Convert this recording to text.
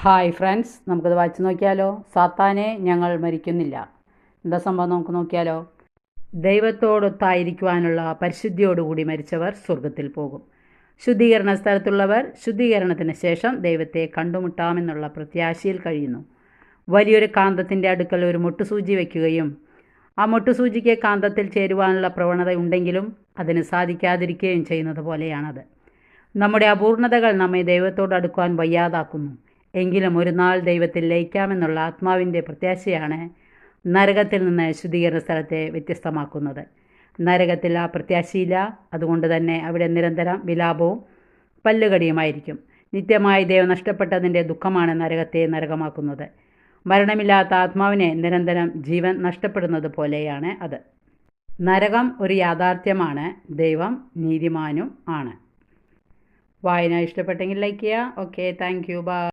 Hi friends, നമുക്കത് വായിച്ചു നോക്കിയാലോ. സാത്താനെ ഞങ്ങൾ മരിക്കുന്നില്ല. എന്താ സംഭവം നമുക്ക് നോക്കിയാലോ. ദൈവത്തോടൊത്തായിരിക്കുവാനുള്ള പരിശുദ്ധിയോടുകൂടി മരിച്ചവർ സ്വർഗത്തിൽ പോകും. ശുദ്ധീകരണ സ്ഥലത്തുള്ളവർ ശുദ്ധീകരണത്തിന് ശേഷം ദൈവത്തെ കണ്ടുമുട്ടാമെന്നുള്ള പ്രത്യാശയിൽ കഴിയുന്നു. വലിയൊരു കാന്തത്തിൻ്റെ അടുക്കൽ ഒരു മുട്ടുസൂചി വയ്ക്കുകയും ആ മുട്ടുസൂചിക്ക് കാന്തത്തിൽ ചേരുവാനുള്ള പ്രവണത ഉണ്ടെങ്കിലും അതിന് സാധിക്കാതിരിക്കുകയും ചെയ്യുന്നത് പോലെയാണത്. നമ്മുടെ അപൂർണതകൾ നമ്മെ ദൈവത്തോട് അടുക്കുവാൻ വയ്യാതാക്കുന്നു. എങ്കിലും ഒരു നാൾ ദൈവത്തിൽ ലയിക്കാമെന്നുള്ള ആത്മാവിൻ്റെ പ്രത്യാശയാണ് നരകത്തിൽ നിന്ന് ശുദ്ധീകരണ സ്ഥലത്തെ വ്യത്യസ്തമാക്കുന്നത്. നരകത്തിൽ ആ പ്രത്യാശയില്ല. അതുകൊണ്ട് തന്നെ അവിടെ നിരന്തരം വിലാപവും പല്ലുകടിയുമായിരിക്കും. നിത്യമായി ദൈവം നഷ്ടപ്പെട്ടതിൻ്റെ ദുഃഖമാണ് നരകത്തെ നരകമാക്കുന്നത്. മരണമില്ലാത്ത ആത്മാവിനെ നിരന്തരം ജീവൻ നഷ്ടപ്പെടുന്നത് പോലെയാണ് അത്. നരകം ഒരു യാഥാർത്ഥ്യമാണ്. ദൈവം നീതിമാനും ആണ്. വായന ഇഷ്ടപ്പെട്ടെങ്കിൽ ലൈക്ക് ചെയ്യുക. Okay, thank you, by.